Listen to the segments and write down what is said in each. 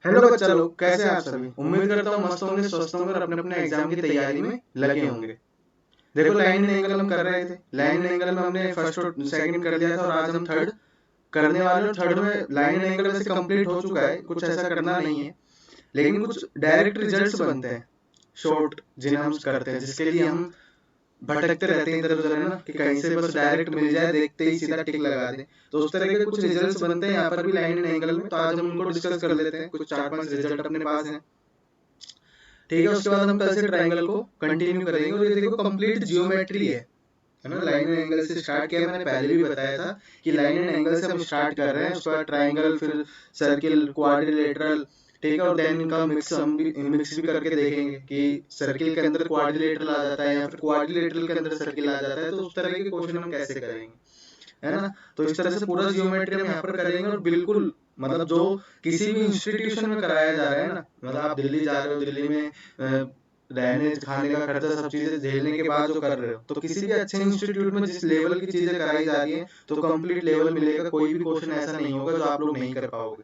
Hello बच्चा लोग, कैसे हैं आप सभी। उम्मीद करता हूँ मस्त होंगे, स्वस्थ होंगे और अपने अपने एग्जाम की तैयारी में लगे होंगे। देखो, लाइन एंड एंगल हम कर रहे थे। लाइन एंड एंगल में हमने फर्स्ट और सेकंड कर लिया था और आज हम थर्ड करने वाले हैं। थर्ड में लाइन एंड एंगल वैसे कंप्लीट हो चुका है, कुछ ऐसा करना नहीं है, लेकिन कुछ डायरेक्ट रिजल्ट्स बनते हैं शॉर्ट, जिन्हें हम करते हैं, जिसके लिए हम भटकते रहते हैं इधर उधर, है ना, कि कहीं से बस डायरेक्ट मिल जाए, देखते ही सीधा टिक लगा दे। तो उस तरह के कुछ रिजल्ट्स बनते हैं यहाँ पर भी लाइन एंड एंगल में। तो आज हम उनको डिस्कस कर लेते हैं। कुछ 4-5 रिजल्ट अपने पास हैं, ठीक है। उसके बाद हम कल से ट्रायंगल को कंटिन्यू करेंगे। और ये देखो, कंप्लीट जियोमेट्री है ना। लाइन एंड एंगल से स्टार्ट किया, मैंने पहले भी बताया था कि लाइन एंड एंगल से हम स्टार्ट कर रहे हैं। उसके बाद ट्रायंगल, फिर सर्किल, क्वाड्रिलेटरल, ठीक है। और देन इनका मिक्स भी करके देखेंगे कि सर्किल के अंदर क्वाड्रिलेटरल आ जाता है या फिर क्वाड्रिलेटरल के अंदर सर्किल आ जाता है। तो उस तरह के क्वेश्चन हम कैसे करेंगे, है ना। तो इस तरह से पूरा जियोमेट्री हम यहाँ पर करेंगे। और बिल्कुल मतलब जो किसी भी इंस्टीट्यूशन में कराया जा रहा है ना, मतलब आप दिल्ली जा रहे हो, दिल्ली में रहने खाने का खर्चा सब चीजें झेलने के बाद जो कर रहे हो, तो किसी भी अच्छे इंस्टीट्यूट में जिस लेवल की चीजें कराई जा रही है, तो कंप्लीट लेवल मिलेगा। कोई भी क्वेश्चन ऐसा नहीं होगा जो आप लोग नहीं कर पाओगे,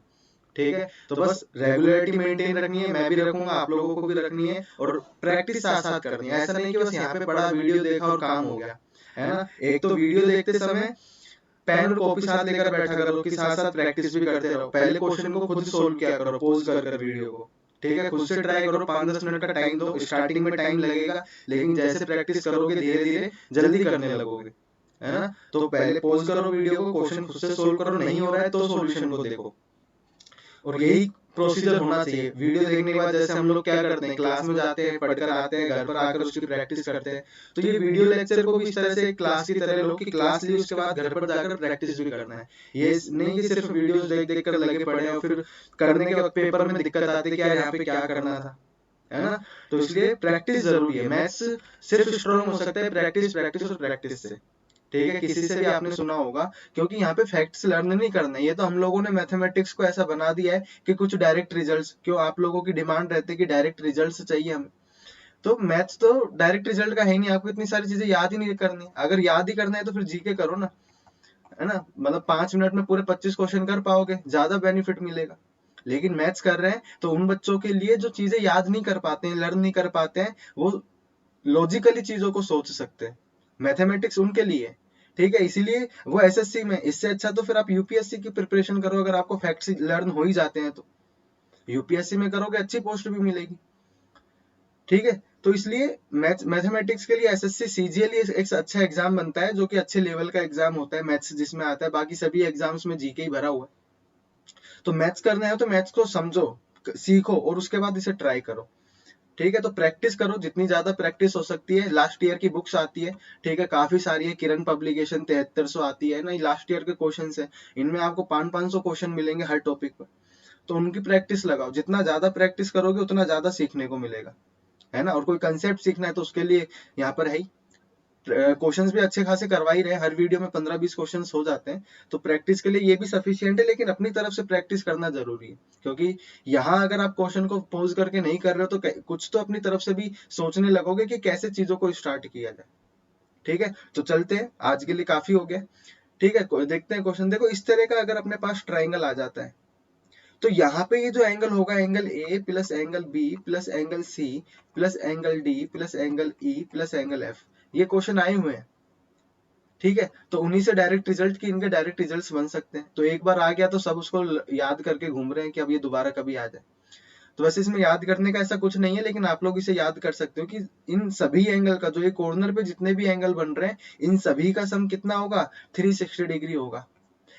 ठीक है। तो बस रेगुलरिटी मेंटेन रखनी है, मैं भी रखूंगा, आप लोगों को भी रखनी है, और प्रैक्टिस साथ साथ करनी है। ऐसा नहीं कि बस यहाँ पे पढ़ा, वीडियो देखा और काम हो गया, है ना। एक तो वीडियो देखते समय पेन और कॉपी साथ लेकर बैठा करो, कि साथ साथ प्रैक्टिस भी करते रहो। पहले क्वेश्चन को खुद सोल्व किया करो, पोज कर कर वीडियो को, ठीक है। खुद से ट्राई करो, 5-10 मिनट का टाइम दो। स्टार्टिंग में टाइम लगेगा, लेकिन जैसे प्रैक्टिस करोगे धीरे धीरे जल्दी करने लगोगे, है ना। तो पहले पोज करो वीडियो को, क्वेश्चन खुद से सोल्व करो, नहीं हो रहा है तो सॉल्यूशन को देखो। और यही प्रोसीजर होना चाहिए। वीडियो देखने के बाद जैसे हम लोग क्या करते हैं, क्लास में जाते हैं, पढ़कर आते हैं, घर पर आकर उसकी प्रैक्टिस करते हैं। तो ये वीडियो लेक्चर को भी इस तरह से क्लास की तरह लो, कि क्लास ली, उसके बाद घर पर जाकर प्रैक्टिस भी करना है। ये नहीं कि सिर्फ वीडियोस देख देख कर लगे पड़े और फिर करने के वक्त पेपर में दिक्कत आती है कि यार यहाँ पे क्या करना था, है ना। तो इसलिए प्रैक्टिस जरूरी है। मैथ्स सिर्फ स्ट्रॉन्ग हो सकता है प्रैक्टिस, प्रैक्टिस और प्रैक्टिस से, ठीक है। किसी से भी आपने सुना होगा, क्योंकि यहाँ पे फैक्ट्स लर्न नहीं करना है। ये तो हम लोगों ने मैथमेटिक्स को ऐसा बना दिया है कि कुछ डायरेक्ट रिजल्ट्स, क्यों आप लोगों की डिमांड रहती है कि डायरेक्ट रिजल्ट्स चाहिए हमें। तो मैथ्स तो डायरेक्ट रिजल्ट का है ही नहीं। आपको इतनी सारी चीजें याद ही नहीं करनी। अगर याद ही करना है तो फिर जीके करो ना, है ना। मतलब 5 मिनट में पूरे 25 क्वेश्चन कर पाओगे, ज्यादा बेनिफिट मिलेगा। लेकिन मैथ्स कर रहे हैं तो उन बच्चों के लिए जो चीजें याद नहीं कर पाते हैं, लर्न नहीं कर पाते हैं, वो लॉजिकली चीजों को सोच सकते हैं। मैथमेटिक्स उनके लिए है, ठीक है। इसीलिए वो एसएससी में, इससे अच्छा तो फिर आप यूपीएससी की प्रिपरेशन करो। अगर आपको फैक्ट्स लर्न हो ही जाते हैं तो यूपीएससी में करोगे, अच्छी पोस्ट भी मिलेगी, ठीक है। तो इसलिए मैथमेटिक्स के लिए एसएससी सीजीएल एक अच्छा एग्जाम बनता है, जो कि अच्छे लेवल का एग्जाम होता है मैथ्स जिसमें आता है। बाकी सभी एग्जाम्स में जीके ही भरा हुआ है। तो मैथ्स करना है तो मैथ्स को समझो, सीखो और उसके बाद इसे ट्राई करो, ठीक है। तो प्रैक्टिस करो, जितनी ज्यादा प्रैक्टिस हो सकती है। लास्ट ईयर की बुक्स आती है, ठीक है, काफी सारी है। किरण पब्लिकेशन 7300 आती है ना, लास्ट ईयर के क्वेश्चन है। इनमें आपको 500-500 क्वेश्चन मिलेंगे हर टॉपिक पर। तो उनकी प्रैक्टिस लगाओ, जितना ज्यादा प्रैक्टिस करोगे उतना ज्यादा सीखने को मिलेगा, है ना। और कोई कंसेप्ट सीखना है तो उसके लिए यहाँ पर है ही। क्वेश्चंस भी अच्छे खासे करवा ही रहे, हर वीडियो में 15-20 क्वेश्चंस हो जाते हैं। तो प्रैक्टिस के लिए ये भी सफिशियंट है, लेकिन अपनी तरफ से प्रैक्टिस करना जरूरी है। क्योंकि यहाँ अगर आप क्वेश्चन को पोज करके नहीं कर रहे हो, तो कुछ तो अपनी तरफ से भी सोचने लगोगे कि कैसे चीजों को स्टार्ट किया जाए, ठीक है। तो चलते हैं, आज के लिए काफी हो गया, ठीक है। देखते हैं क्वेश्चन। देखो, इस तरह का अगर अपने पास ट्राइंगल आ जाता है, तो यहाँ पे ये जो एंगल होगा, angle A plus angle B plus angle C plus angle D plus angle E plus angle F, ये क्वेश्चन आए हुए हैं, ठीक है। तो उन्हीं से डायरेक्ट रिजल्ट की, इनके डायरेक्ट रिजल्ट्स बन सकते हैं। तो एक बार आ गया तो सब उसको याद करके घूम रहे हैं कि अब ये दोबारा कभी आ जाए। तो वैसे इसमें याद करने का ऐसा कुछ नहीं है, लेकिन आप लोग इसे याद कर सकते हो कि इन सभी एंगल का, जो ये कॉर्नर पे जितने भी एंगल बन रहे हैं, इन सभी का सम कितना होगा, 360 डिग्री होगा।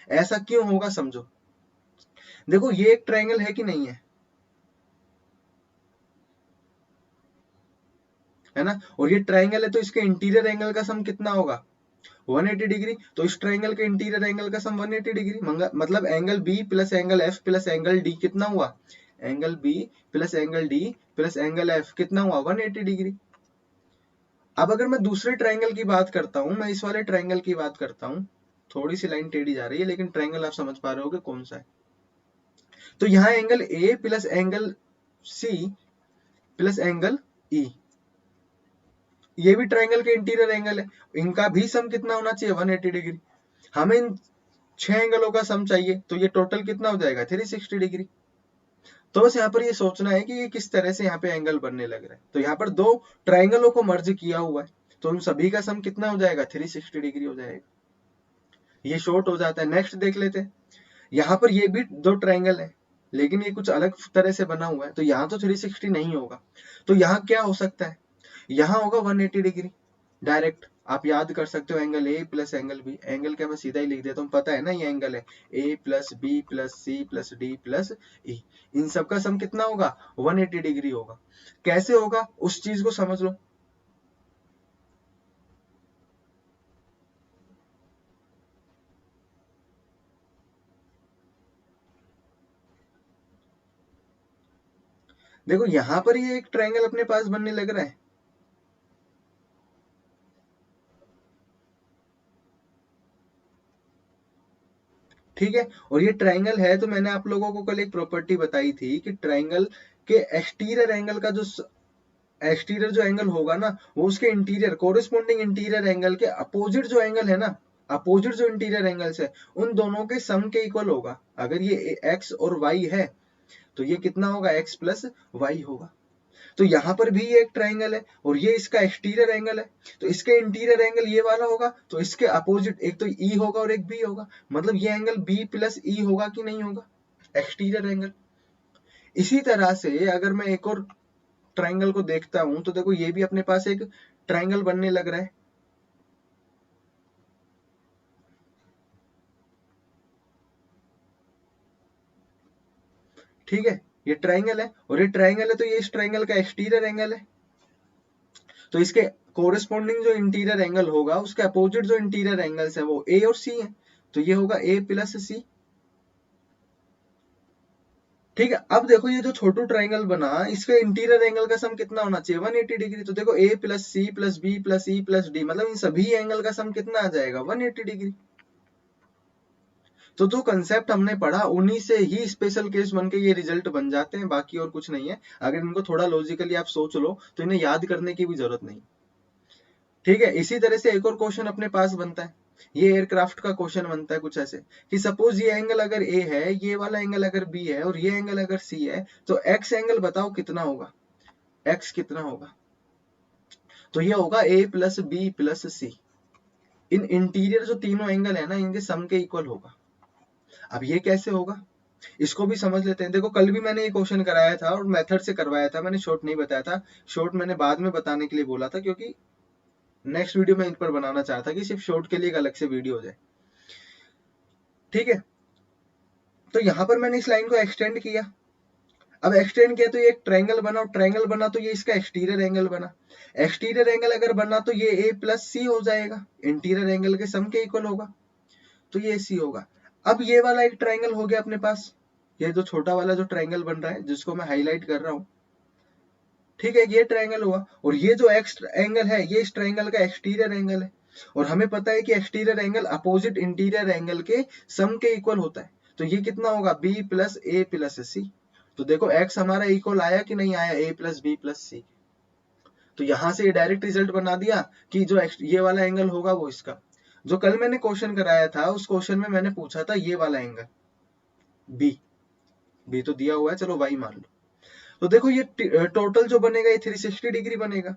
ऐसा क्यों होगा समझो। देखो, ये एक ट्रायंगल है कि नहीं है ना। और ये ट्रायंगल है तो इसके इंटीरियर एंगल का सम कितना होगा, 180 डिग्री। तो इस ट्रायंगल के इंटीरियर एंगल का सम 180 डिग्री। मतलब angle B plus angle F plus angle D कितना हुआ, angle B plus angle D plus angle F कितना हुआ, 180 डिग्री। अब अगर मैं दूसरे ट्रायंगल की बात करता हूं, मैं इस वाले ट्रायंगल की बात करता हूं, थोड़ी सी लाइन टेढ़ी जा रही है, लेकिन ट्रायंगल आप समझ पा रहे हो कि कौन सा है। तो यहाँ angle A plus angle C plus angle E, ये भी ट्रायंगल के इंटीरियर एंगल है। इनका भी सम कितना होना चाहिए, 180 डिग्री। हमें इन 6 एंगलों का सम चाहिए, तो ये टोटल कितना हो जाएगा, 360 डिग्री। तो बस यहाँ पर ये सोचना है कि ये किस तरह से यहाँ पे एंगल बनने लग रहा है। तो यहाँ पर दो ट्राइंगलों को मर्ज किया हुआ है, तो उन सभी का सम कितना हो जाएगा, 360 डिग्री हो जाएगा। ये शॉर्ट हो जाता है। नेक्स्ट देख लेते हैं, यहाँ पर ये भी दो ट्राइंगल है, लेकिन ये कुछ अलग तरह से बना हुआ है, तो यहाँ तो 360 नहीं होगा, तो यहाँ क्या हो सकता है, यहाँ होगा 180 डिग्री डायरेक्ट। आप याद कर सकते हो angle A plus angle B, angle क्या मैं सीधा ही लिख देता हूँ, पता है ना ये एंगल है A plus B plus C plus D plus E, इन सब का सम कितना होगा, 180 डिग्री होगा। कैसे होगा उस चीज को समझ लो। देखो यहां पर ये एक ट्रायंगल अपने पास बनने लग रहा है, ठीक है, और ये ट्रायंगल है, तो मैंने आप लोगों को कल एक प्रॉपर्टी बताई थी कि ट्रायंगल के एक्सटीरियर एंगल का जो एक्सटीरियर जो एंगल होगा ना, वो उसके इंटीरियर कोरिस्पोंडिंग इंटीरियर एंगल के अपोजिट जो एंगल है ना, अपोजिट जो इंटीरियर एंगल्स है उन दोनों के सम के इक्वल होगा। अगर ये x और y है तो ये कितना होगा, x प्लस वाई होगा। तो यहाँ पर भी ये एक ट्राइंगल है और ये इसका एक्सटीरियर एंगल है, तो इसके इंटीरियर एंगल ये वाला होगा, तो इसके अपोजिट एक तो ई होगा और एक बी होगा, मतलब ये एंगल बी प्लस ई होगा कि नहीं होगा, एक्सटीरियर एंगल। इसी तरह से अगर मैं एक और ट्राइंगल को देखता हूं तो देखो ये भी अपने पास एक ट्राइंगल बनने लग रहा है, ठीक है, ये ट्राइंगल है और ये ट्राइंगल है, तो ये इस ट्राइंगल का एक्सटीरियर एंगल है, तो इसके कोरिस्पोंडिंग जो इंटीरियर एंगल होगा उसके अपोजिट जो इंटीरियर एंगल्स है वो ए और सी है, तो ये होगा ए प्लस सी, ठीक है। अब देखो ये जो छोटू ट्राइंगल बना, इसके इंटीरियर एंगल का सम कितना होना चाहिए, 180 डिग्री। तो देखो a plus C plus B plus E plus D, मतलब इन सभी एंगल का सम कितना आ जाएगा, 180 डिग्री। तो जो कंसेप्ट हमने पढ़ा उन्हीं से ही स्पेशल केस बन के ये रिजल्ट बन जाते हैं, बाकी और कुछ नहीं है। अगर इनको थोड़ा लॉजिकली आप सोच लो तो इन्हें याद करने की भी जरूरत नहीं, ठीक है। इसी तरह से एक और क्वेश्चन अपने पास बनता है, ये एयरक्राफ्ट का क्वेश्चन बनता है कुछ ऐसे कि सपोज ये एंगल अगर ए है, ये वाला एंगल अगर बी है और ये एंगल अगर सी है, तो एक्स एंगल बताओ कितना होगा, एक्स कितना होगा, तो ये होगा A plus B plus C. इन इंटीरियर जो तीनों एंगल है ना, इनके सम के इक्वल होगा। अब ये कैसे होगा इसको भी समझ लेते हैं। देखो कल भी मैंने ये क्वेश्चन कराया था और मेथड से करवाया था, मैंने शॉर्ट नहीं बताया था, शॉर्ट मैंने बाद में बताने के लिए बोला था, क्योंकि नेक्स्ट वीडियो में इन पर बनाना चाहता कि सिर्फ शॉर्ट के लिए एक अलग से वीडियो हो जाए, ठीक है। तो यहाँ पर मैंने इस लाइन को एक्सटेंड किया, अब एक्सटेंड किया तो ये एक ट्रायंगल बना, और ट्रायंगल बना तो ये इसका एक्सटीरियर एंगल बना, एक्सटीरियर एंगल अगर बना तो ये ए प्लस सी हो जाएगा, इंटीरियर एंगल के सम के इक्वल होगा, तो ये सी होगा। अब ये वाला एक ट्रायंगल हो गया अपने पास, ये जो छोटा वाला जो ट्रायंगल बन रहा है जिसको मैं हाईलाइट कर रहा हूँ, ठीक है, ये ट्रायंगल हुआ, और ये जो एक्स एंगल है ये इस ट्रायंगल का एक्सटीरियर एंगल है, और हमें पता है कि exterior angle opposite interior angle के सम के इक्वल होता है, तो ये कितना होगा, बी प्लस ए प्लस सी। तो देखो एक्स हमारा इक्वल आया कि नहीं आया, ए प्लस बी प्लस सी। तो यहां से ये डायरेक्ट रिजल्ट बना दिया कि जो ये वाला एंगल होगा वो इसका, जो कल मैंने क्वेश्चन कराया था उस क्वेश्चन में मैंने पूछा था ये वाला एंगल बी, बी तो दिया हुआ है, चलो वाई मान लो। तो देखो ये टोटल जो बनेगा ये 360 डिग्री बनेगा।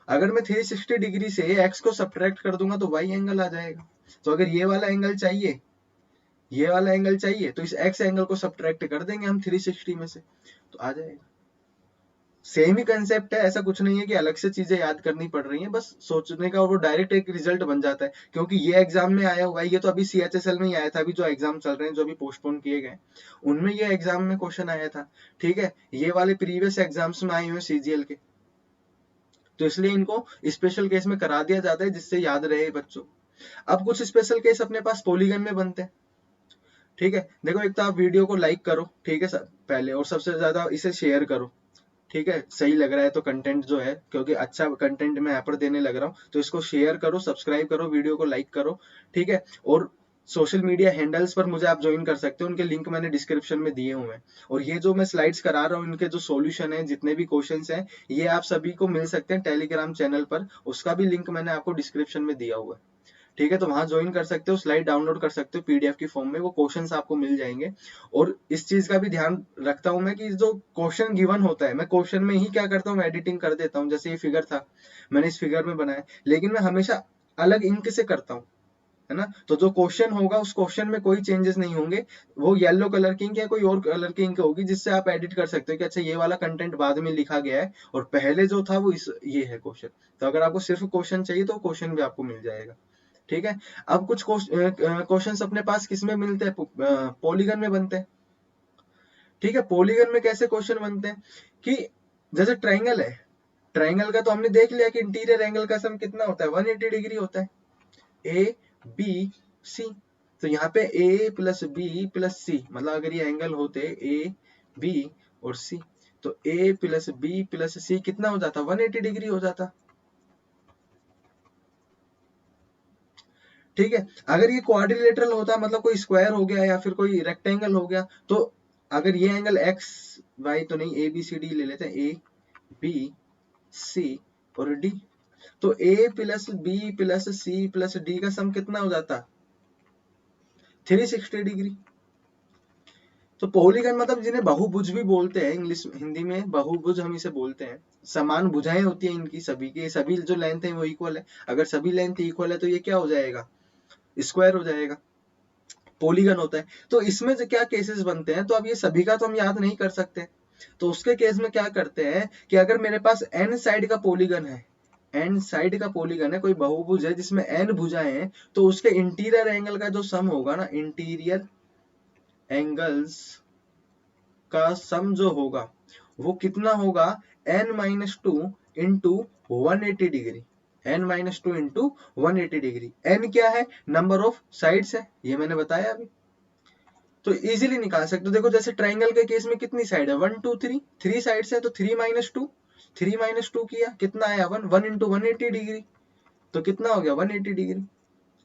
अगर मैं 360 डिग्री से x को सब्ट्रैक्ट कर दूंगा तो y एंगल आ जाएगा। तो अगर ये वाला एंगल चाहिए, ये वाला एंगल चाहिए, तो इस x एंगल को सब्ट्रैक्ट कर देंगे हम 360 में से, तो आ जाएगा। सेम ही कंसेप्ट है, ऐसा कुछ नहीं है कि अलग से चीजें याद करनी पड़ रही हैं, बस सोचने का और वो डायरेक्ट एक रिजल्ट बन जाता है, क्योंकि ये एग्जाम में आया हुआ है, ये तो अभी CHSL में ही आया था, अभी जो एग्जाम चल रहे हैं जो अभी पोस्टपोन किए गए उनमें ये एग्जाम में क्वेश्चन आया था, ठीक है। ये वाले प्रीवियस एग्जाम्स में आए हुए CGL के, तो इसलिए इनको स्पेशल केस में करा दिया जाता है जिससे याद रहे बच्चों। अब कुछ स्पेशल केस अपने पास पॉलीगन में बनते हैं, ठीक है। देखो एक तो आप वीडियो को लाइक करो, ठीक है पहले, और सबसे ज्यादा इसे शेयर करो, ठीक है। सही लग रहा है तो कंटेंट जो है, क्योंकि अच्छा कंटेंट मैं यहाँ पर देने लग रहा हूँ, तो इसको शेयर करो, सब्सक्राइब करो, वीडियो को लाइक करो, ठीक है। और सोशल मीडिया हैंडल्स पर मुझे आप ज्वाइन कर सकते हो, उनके लिंक मैंने डिस्क्रिप्शन में दिए हुए हैं, और ये जो मैं स्लाइड्स करा रहा हूँ इनके जो सॉल्यूशन है, जितने भी क्वेश्चंस हैं, ये आप सभी को मिल सकते हैं टेलीग्राम चैनल पर, उसका भी लिंक मैंने आपको डिस्क्रिप्शन में दिया हुआ है, ठीक है, तो वहां ज्वाइन कर सकते हो, स्लाइड डाउनलोड कर सकते हो पीडीएफ की फॉर्म में, वो क्वेश्चंस आपको मिल जाएंगे। और इस चीज का भी ध्यान रखता हूं मैं कि जो क्वेश्चन गिवन होता है, मैं क्वेश्चन में ही क्या करता हूँ, एडिटिंग कर देता हूँ। जैसे ये फिगर था, मैंने इस फिगर में बनाया, लेकिन मैं हमेशा अलग इंक से करता हूँ, है ना। तो जो क्वेश्चन होगा उस क्वेश्चन में कोई चेंजेस नहीं होंगे, वो येलो कलर की इंक या कोई और कलर की इंक होगी, जिससे आप एडिट कर सकते हो कि अच्छा ये वाला कंटेंट बाद में लिखा गया है और पहले जो था वो ये है क्वेश्चन। तो अगर आपको सिर्फ क्वेश्चन चाहिए तो क्वेश्चन भी आपको मिल जाएगा। ठीक है, अब कुछ क्वेश्चंस अपने पास किस में मिलते हैं, पॉलीगन में बनते हैं। ठीक है, पॉलीगन में कैसे क्वेश्चन बनते हैं कि जैसे ट्राइंगल है, ट्राइंगल का तो हमने देख लिया कि इंटीरियर एंगल का सम कितना होता है, 180 डिग्री होता है, ए बी सी। तो यहाँ पे ए प्लस बी प्लस सी, मतलब अगर ये एंगल होते ए बी और सी, तो ए प्लस बी प्लस सी कितना हो जाता, 180 डिग्री हो जाता। ठीक है, अगर ये क्वाड्रिलेटरल होता, मतलब कोई स्क्वायर हो गया या फिर कोई रेक्टेंगल हो गया, तो अगर ये एंगल एक्स वाई तो नहीं, ए बी सी डी ले लेते हैं, ए बी सी और डी, तो A plus B plus C plus D का सम कितना हो जाता, 360 डिग्री। तो पॉलीगन मतलब जिन्हें बहुभुज भी बोलते हैं, इंग्लिश हिंदी में बहुभुज हम इसे बोलते हैं। समान भुजाएं होती हैं इनकी, सभी की सभी जो लेंथ है वो इक्वल है। अगर सभी लेंथ इक्वल है तो ये क्या हो जाएगा, स्क्वायर हो जाएगा, पॉलीगन होता है। तो इसमें जो क्या केसेस बनते हैं, तो अब ये सभी का तो हम याद नहीं कर सकते, तो उसके केस में क्या करते हैं कि अगर मेरे पास एन साइड का पॉलीगन है, एन साइड का पॉलीगन है, कोई बहुभुज है जिसमें एन भुजाएं हैं, तो उसके इंटीरियर एंगल का जो सम होगा ना, इंटीरियर एंगल्स का सम जो होगा वो कितना होगा, n minus two into 180 degree, n minus two into 180 degree. n क्या है, नंबर ऑफ साइड्स है, ये मैंने बताया अभी, तो इजीली निकाल सकते हो। देखो जैसे ट्राइंगल के केस में कितनी साइड है, 1 2 3, 3 साइड्स है, तो 3 माइनस टू, 3 माइनस टू किया कितना आया 1, 1 इंटू 180 डिग्री, तो कितना हो गया 180 डिग्री।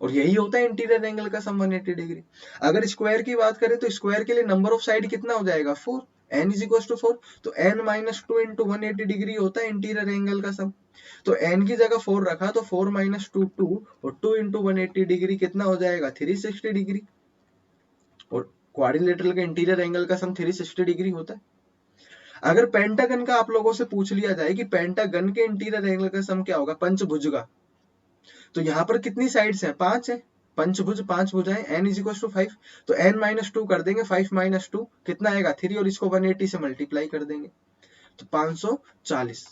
और यही होता है इंटीरियर एंगल का सम, 180 डिग्री। अगर स्क्वायर की बात करें तो स्क्वायर के लिए नंबर ऑफ साइड कितना हो जाएगा, 4, n इज इक्वल टू 4, तो n minus two into 180 degree होता है इंटीरियर एंगल का सम। तो n की जगह 4 रखा, तो 4 माइनस टू 2, और 2 इंटू 180 डिग्री कितना हो जाएगा 360 डिग्री। और क्वाड्रिलेटरल का इंटीरियर एंगल का सम 360 डिग्री होता है। अगर पेंटागन का आप लोगों से पूछ लिया जाए कि पेंटागन के इंटीरियर एंगल का सम क्या होगा, पंचभुज का, तो यहाँ पर कितनी साइड्स हैं, 5 है, पंचभुज 5 भुजाएं, n इज इक्वल टू 5, तो n माइनस टू कर देंगे, 5 माइनस टू कितना आएगा 3, और इसको 180 से मल्टीप्लाई कर देंगे तो 540,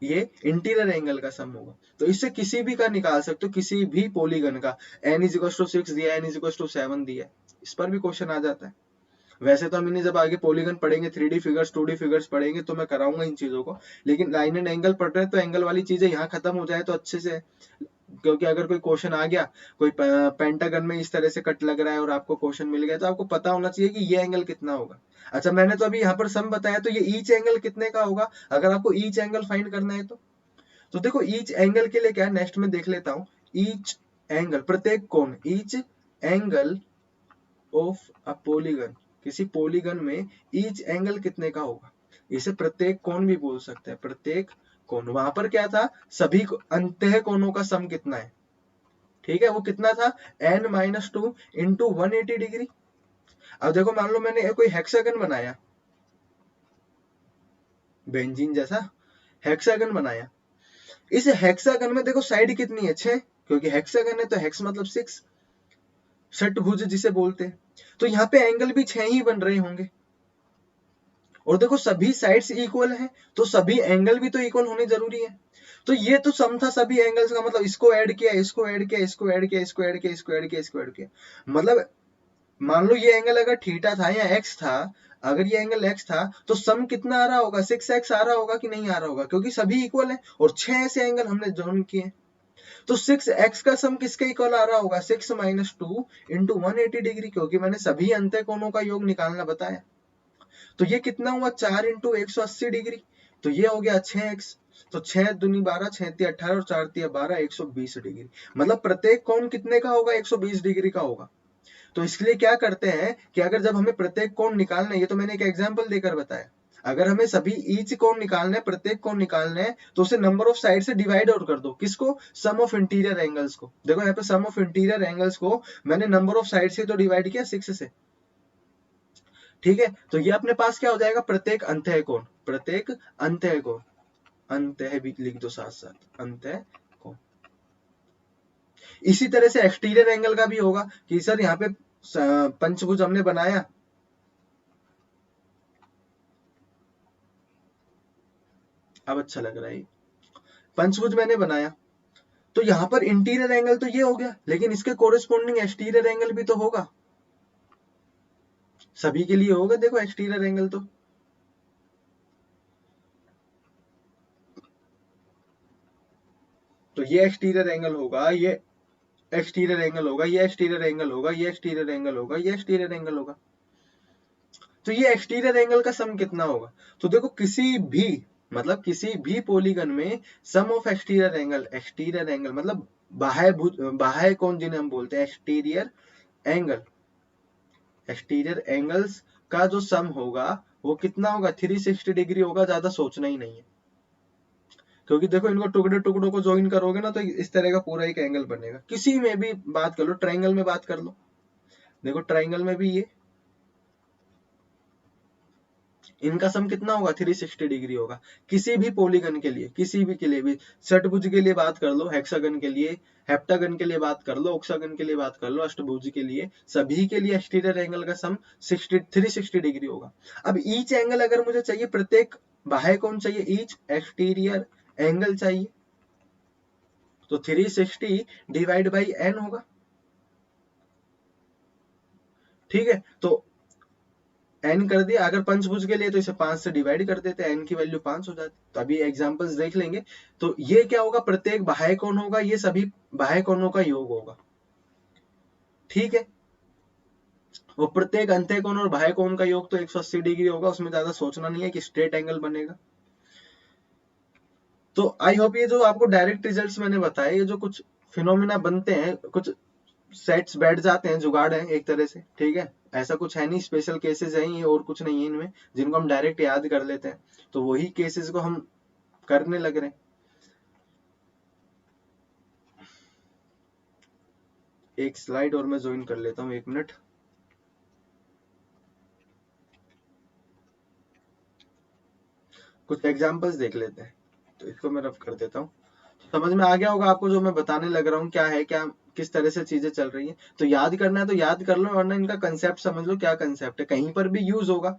ये इंटीरियर एंगल का सम होगा। तो इससे किसी भी का निकाल सकते हो, किसी भी पॉलीगन का, n इज इक्वल टू 6 दिया, n इज इक्वल टू 7 दिया, इस पर भी क्वेश्चन आ जाता है। वैसे तो हम इन्हें जब आगे पॉलीगन पढ़ेंगे, 3D फिगर्स 2D फिगर्स पढ़ेंगे तो मैं कराऊंगा इन चीजों को, लेकिन लाइन एंड एंगल पढ़ रहे हैं तो एंगल वाली चीजें यहाँ खत्म हो जाए तो अच्छे से, क्योंकि अगर कोई क्वेश्चन आ गया, कोई पेंटागन में इस तरह से कट लग रहा है और आपको क्वेश्चन मिल गया, तो आपको पता होना चाहिए कि ये एंगल कितना होगा। अच्छा, मैंने तो अभी यहाँ पर सम बताया, तो ये ईच एंगल कितने का होगा, अगर आपको ईच एंगल फाइंड करना है तो देखो ईच एंगल के लिए क्या, नेक्स्ट में देख लेता हूँ। ईच एंगल, प्रत्येक कोण, each angle of a polygon, किसी पॉलीगन में ईच एंगल कितने का होगा, इसे प्रत्येक कोण भी बोल सकते हैं, प्रत्येक कोण। वहां पर क्या था, सभी अंतः कोणों का सम कितना है, ठीक है, वो कितना था, n minus two into 180 degree. अब देखो मान लो मैंने कोई हेक्सागन बनाया, बेंजीन जैसा हेक्सागन बनाया, इस हेक्सागन में देखो साइड कितनी है, 6, क्योंकि हेक्सागन है तो हेक्स मतलब 6, षटभुज जिसे बोलते हैं। तो यहाँ पे एंगल भी 6 ही बन रहे होंगे, और देखो सभी साइड्स इक्वल हैं, तो सभी एंगल भी तो इक्वल होने जरूरी है। तो ये तो सम था सभी एंगल्स का, मतलब इसको ऐड किया, इसको ऐड किया, इसको ऐड किया, इसको ऐड किया, इसको ऐड किया, इसको ऐड किया, मतलब मान लो ये एंगल अगर थीटा था या एक्स था, अगर ये एंगल एक्स था तो सम कितना आ रहा होगा, 6x आ रहा होगा कि नहीं आ रहा होगा, क्योंकि सभी इक्वल है और 6 ऐसे एंगल हमने जॉइन किए। तो 6x का सम किसके इक्वल आ रहा होगा, 6 माइनस टू इंटू 180 डिग्री, क्योंकि मैंने सभी अंतः कोणों का योग निकालना बताया। तो ये कितना हुआ, 4 इंटू 180 डिग्री, तो ये हो गया 6x, तो 6 दूनी 12, 6 तिया 18 और 4 तिया 12, 120 डिग्री, मतलब प्रत्येक कोण कितने का होगा, 120 डिग्री का होगा। तो इसलिए क्या करते हैं कि अगर जब हमें प्रत्येक कोण निकालना है, ये तो मैंने एक एग्जांपल देकर बताया, अगर हमें सभी ईच कोण निकालना है, प्रत्येक कोण निकालना है, तो उसे नंबर ऑफ साइड से डिवाइड और कर दो। किसको? सम ऑफ इंटीरियर एंगल्स को। देखो यहाँ पे सम ऑफ इंटीरियर एंगल्स को मैंने नंबर ऑफ साइड से तो डिवाइड किया 6 से। ठीक है, तो ये अपने पास क्या हो जाएगा? प्रत्येक अंतः कोण, प्रत्येक अंतः कोण, अंतः भी लिख दो साथ साथ, अंतः कोण। इसी तरह से एक्सटीरियर एंगल का भी होगा कि सर यहाँ पे पंचभुज हमने बनाया, अब अच्छा लग रहा है, पंचभुज मैंने बनाया, तो यहाँ पर इंटीरियर एंगल तो ये हो गया, लेकिन इसके कोरिस्पोंडिंग एक्सटीरियर एंगल भी तो होगा, सभी के लिए होगा। देखो एक्सटीरियर एंगल तो ये एक्सटीरियर एंगल होगा, ये एक्सटीरियर एंगल होगा, ये एक्सटीरियर एंगल होगा, ये एक्सटीरियर एंगल होगा, ये एक्सटीरियर एंगल होगा। तो ये एक्सटीरियर एंगल का सम कितना होगा? तो देखो किसी भी, मतलब किसी भी पॉलीगन में sum of exterior angle, exterior angle मतलब बाह्य कोण जिन्हें हम बोलते हैं एक्सटीरियर एंगल, एक्सटीरियर एंगल्स का जो सम होगा वो कितना होगा? 360 डिग्री होगा, ज्यादा सोचना ही नहीं है। क्योंकि देखो इनको टुकड़े टुकड़ों को ज्वाइन करोगे ना तो इस तरह का पूरा एक एंगल बनेगा। किसी में भी बात कर लो, ट्रायंगल में बात कर लो, देखो ट्रायंगल में भी ये इनका सम कितना होगा? 360 डिग्री होगा। किसी भी पॉलीगन के लिए, किसी भी के लिए भी, षटभुज के लिए बात कर लो, हेक्सागन के लिए, हेप्टागन के लिए बात कर लो, ऑक्सागन के लिए बात कर लो, अष्टभुज के लिए, सभी के लिए एक्सटीरियर एंगल का सम 360 डिग्री होगा। अब ईच एंगल अगर मुझे चाहिए, प्रत्येक बाह्य कोण चाहिए, ईच एक्सटीरियर एंगल चाहिए, तो 360 डिवाइड बाई एन होगा। ठीक है, तो एन कर दिया। अगर पंचभुज के लिए तो इसे 5 से डिवाइड कर देते, एन की वैल्यू 5 हो जाती। तो अभी एग्जांपल्स देख लेंगे। तो ये क्या होगा? प्रत्येक बाह्य कोण होगा, ये सभी बाह्य कोणों का योग होगा। ठीक है, वो प्रत्येक अंतः कोण और बाह्य कोण का योग तो 180 डिग्री होगा, उसमें ज्यादा सोचना नहीं है कि स्ट्रेट एंगल बनेगा। तो आई होप ये जो आपको डायरेक्ट रिजल्ट्स मैंने बताए, ये जो कुछ फिनोमिना बनते हैं, कुछ सेट्स बैठ जाते हैं, जुगाड़ है एक तरह से। ठीक है, ऐसा कुछ है नहीं, स्पेशल केसेस हैं ये, और कुछ नहीं है इनमें, जिनको हम डायरेक्ट याद कर लेते हैं। तो वही केसेस को हम करने लग रहे हैं। एक स्लाइड और मैं ज्वाइन कर लेता हूँ, 1 मिनट। कुछ एग्जांपल्स देख लेते हैं, तो इसको मैं रफ कर देता हूँ। समझ में आ गया होगा आपको जो मैं बताने लग रहा हूँ, क्या है, क्या किस तरह से चीजें चल रही है। तो याद करना है तो याद कर लो, वरना इनका कंसेप्ट समझ लो, क्या कंसेप्ट है, कहीं पर भी यूज होगा।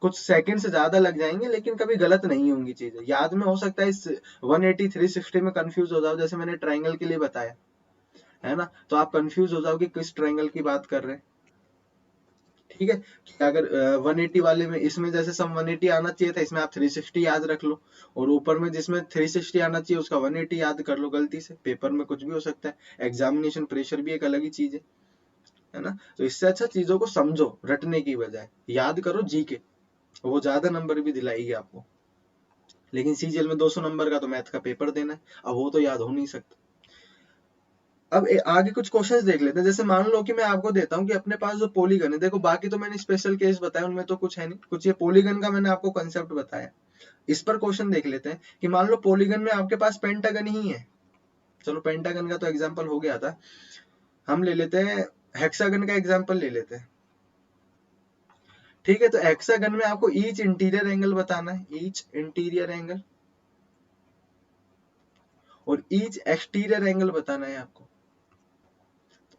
कुछ सेकंड से ज्यादा लग जाएंगे, लेकिन कभी गलत नहीं होंगी चीजें। याद में हो सकता है इस 180 360 में कंफ्यूज हो जाओ, जैसे मैंने ट्राइंगल के लिए बताया है ना, तो आप कंफ्यूज हो जाओ कि किस ट्राइंगल की बात कर रहे हैं। ठीक है, कि अगर 180 वाले में, इसमें जैसे सम 180 आना चाहिए था, इसमें आप 360 याद रख लो, और ऊपर में जिसमें 360 आना चाहिए उसका 180 याद कर लो। गलती से पेपर में कुछ भी हो सकता है, एग्जामिनेशन प्रेशर भी एक अलग ही चीज है ना। तो इससे अच्छा चीजों को समझो, रटने की बजाय याद करो, जी के, वो ज्यादा नंबर भी दिलाएगी आपको। लेकिन सीजीएल में 200 नंबर का तो मैथ का पेपर देना है, अब वो तो याद हो नहीं सकता। अब आगे कुछ क्वेश्चंस देख लेते हैं। जैसे मान लो कि मैं आपको देता हूँ कि अपने पास जो पॉलीगन है, देखो बाकी तो मैंने स्पेशल केस बताया, उनमें तो कुछ है नहीं, कुछ ये पॉलीगन का मैंने आपको कंसेप्ट बताया। इस पर क्वेश्चन देख लेते हैं कि मान लो पॉलीगन में आपके पास पेंटागन ही है। चलो पेंटागन का तो एग्जाम्पल हो गया था, हम ले लेते हैं हेक्सागन का एग्जाम्पल ले लेते हैं। ठीक है, तो हेक्सागन में आपको ईच इंटीरियर एंगल बताना है, ईच इंटीरियर एंगल, और ईच एक्सटीरियर एंगल बताना है आपको।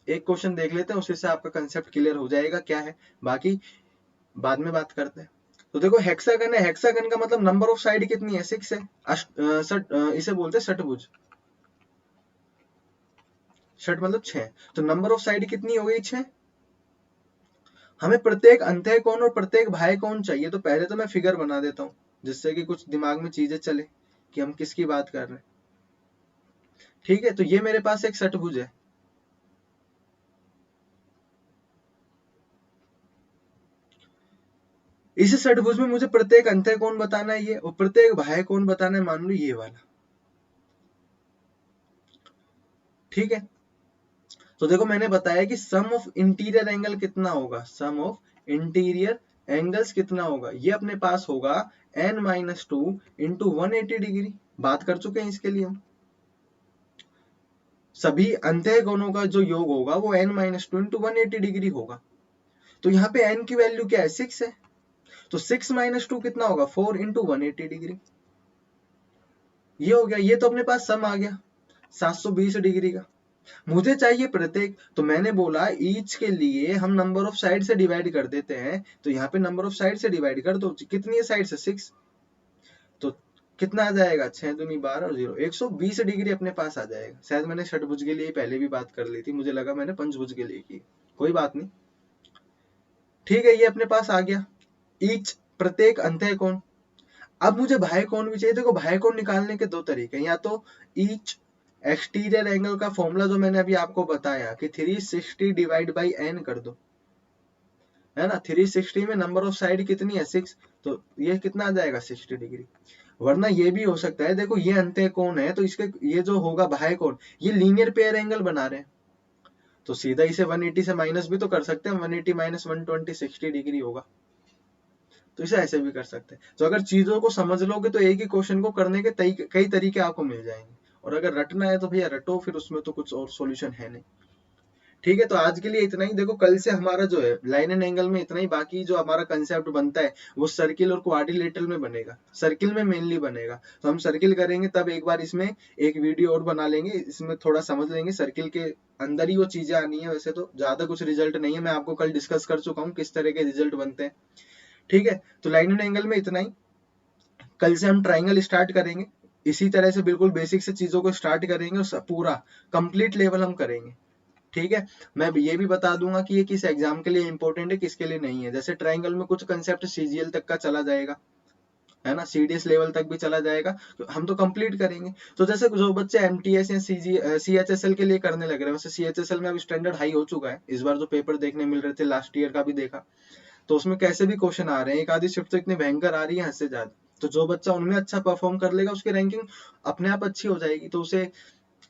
एक क्वेश्चन देख लेते हैं, उसी से आपका कंसेप्ट क्लियर हो जाएगा क्या है, बाकी बाद में बात करते हैं। तो देखो हेक्सागन है, हेक्सागन का मतलब नंबर ऑफ साइड कितनी है? 6 है। इसे बोलते हैं षटभुज, षट मतलब 6, तो नंबर ऑफ साइड कितनी हो गई? 6। हमें प्रत्येक अंतः कोण और प्रत्येक बाह्य कोण चाहिए, तो पहले तो मैं फिगर बना देता हूँ, जिससे कि कुछ दिमाग में चीजें चले कि हम किसकी बात कर रहे हैं। ठीक है, तो ये मेरे पास एक षटभुज है। इस षटभुज में मुझे प्रत्येक अंतः कोण बताना है ये, और प्रत्येक बाह्य कोण बताना है, मान लो ये वाला। ठीक है, तो देखो मैंने बताया कि सम ऑफ इंटीरियर एंगल कितना होगा, सम ऑफ इंटीरियर एंगल्स कितना होगा, ये अपने पास होगा n-2 इंटू 180 डिग्री। बात कर चुके हैं इसके लिए हम। सभी अंतः कोणों का जो योग होगा वो n-2 इंटू 180 डिग्री होगा। तो यहाँ पे n की वैल्यू क्या है, 6 है, तो 6 - 2 कितना होगा, 4 इंटू 180 डिग्री। ये हो गया, ये तो अपने पास सम आ गया 720 डिग्री का। मुझे चाहिए प्रत्येक, तो मैंने बोला ईच के लिए हम नंबर ऑफ साइड से डिवाइड कर देते हैं, तो यहाँ पे नंबर ऑफ साइड से डिवाइड कर दो। कितनी है साइड से, 6, तो कितना आ जाएगा, 6 दूनी 12 और 0, 120 डिग्री अपने पास आ जाएगा। शायद मैंने षटभुज के लिए पहले भी बात कर ली थी, मुझे लगा मैंने पंचभुज के लिए की, कोई बात नहीं। ठीक है, ये अपने पास आ गया ईच, प्रत्येक अंतः कोण। अब मुझे बाह्य कोण भी चाहिए। देखो बाह्य कोण निकालने के दो तरीके, या तो ईच एक्सटीरियर एंगल का फॉर्मूला जो मैंने अभी आपको बताया कि 360 डिवाइड बाई n कर दो, है ना। 360 में नंबर ऑफ साइड कितनी है, 6, तो ये कितना आ जाएगा, 60 डिग्री। वरना ये भी हो सकता है, देखो ये अंतः कोण है, तो इसके ये जो होगा बाह्य कोण, ये लीनियर पेयर एंगल बना रहे हैं, तो सीधा इसे 180 से माइनस भी तो कर सकते हैं, 180 माइनस 120 60 डिग्री होगा। तो इसे ऐसे भी कर सकते हैं। तो अगर चीजों को समझ लोगे तो एक ही क्वेश्चन को करने के कई तरीके आपको मिल जाएंगे, और अगर रटना है तो भैया रटो, फिर उसमें तो कुछ और सॉल्यूशन है नहीं। ठीक है, तो आज के लिए इतना ही। देखो कल से हमारा जो है लाइन एंड एंगल में इतना ही, बाकी जो हमारा कंसेप्ट बनता है वो सर्किल और क्वाड्रिलेटरल में बनेगा, सर्किल में मेनली बनेगा। तो हम सर्किल करेंगे तब एक बार इसमें एक वीडियो और बना लेंगे, इसमें थोड़ा समझ लेंगे, सर्किल के अंदर ही वो चीजें आनी है। वैसे तो ज्यादा कुछ रिजल्ट नहीं है, मैं आपको कल डिस्कस कर चुका हूँ किस तरह के रिजल्ट बनते हैं। ठीक है, तो लाइन एंड एंगल में इतना ही। कल से हम ट्राइंगल स्टार्ट करेंगे, इसी तरह से बिल्कुल बेसिक से चीजों को स्टार्ट करेंगे और पूरा कंप्लीट लेवल हम करेंगे। ठीक है, मैं ये भी बता दूंगा कि ये किस एग्जाम के लिए इंपॉर्टेंट है, किसके लिए नहीं है। जैसे ट्राइंगल में कुछ कंसेप्ट सीजीएल तक का चला जाएगा, है ना, सीडीएस लेवल तक भी चला जाएगा, तो हम तो कंप्लीट करेंगे। तो जैसे जो बच्चे एमटीएस या सीएचएसएल के लिए करने लग रहे हैं, वैसे सीएचएसएल में अभी स्टैंडर्ड हाई हो चुका है, इस बार जो पेपर देखने मिल रहे थे, लास्ट ईयर का भी देखा, तो उसमें कैसे भी क्वेश्चन आ रहे हैं, एक आधी शिफ्ट तो इतनी भयंकर आ रही है हद से ज्यादा। तो जो बच्चा उनमें अच्छा परफॉर्म कर लेगा, उसकी रैंकिंग अपने आप अच्छी हो जाएगी, तो उसे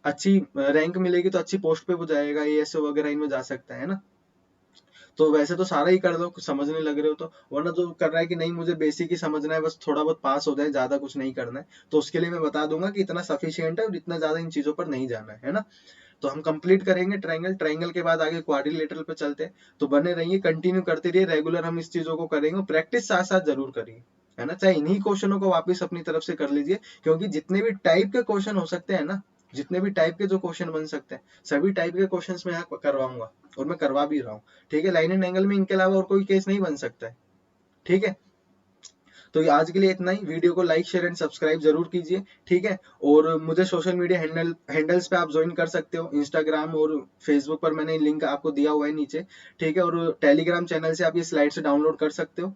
अच्छी रैंक मिलेगी, तो अच्छी पोस्ट पे वो जाएगा, एएसओ वगैरह इनमें जा सकता है ना। तो वैसे तो सारा ही कर दो, समझने लग रहे हो तो। वरना जो कर रहा है कि नहीं मुझे बेसिक ही समझना है, बस थोड़ा बहुत पास हो जाए, ज्यादा कुछ नहीं करना है, तो उसके लिए मैं बता दूंगा कि इतना सफिशियंट है और इतना ज्यादा इन चीजों पर नहीं जाना है ना। तो हम कंप्लीट करेंगे ट्रायंगल, ट्रायंगल के बाद आगे क्वाड्रिलेटरल पे चलते हैं। तो बने रहिए, कंटिन्यू करते रहिए, रेगुलर हम इस चीजों को करेंगे, प्रैक्टिस साथ साथ जरूर करिए, है ना। चाहे इन्हीं क्वेश्चनों को वापस अपनी तरफ से कर लीजिए, क्योंकि जितने भी टाइप के क्वेश्चन हो सकते हैं ना, जितने भी टाइप के जो क्वेश्चन बन सकते हैं, सभी टाइप के क्वेश्चंस मैं यहाँ करवाऊंगा, और मैं करवा भी रहा हूँ। ठीक है, लाइन एंड एंगल में इनके अलावा और कोई केस नहीं बन सकता है। ठीक है, तो आज के लिए इतना ही। वीडियो को लाइक शेयर एंड सब्सक्राइब जरूर कीजिए। ठीक है, और मुझे सोशल मीडिया हैंडल्स पे आप ज्वाइन कर सकते हो, इंस्टाग्राम और फेसबुक पर मैंने लिंक आपको दिया हुआ है नीचे। ठीक है, और टेलीग्राम चैनल से आप ये स्लाइड से डाउनलोड कर सकते हो।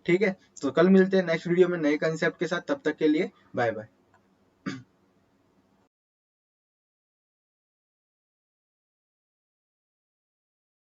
ठीक है, तो कल मिलते हैं नेक्स्ट वीडियो में नए कंसेप्ट के साथ, तब तक के लिए बाय बाय।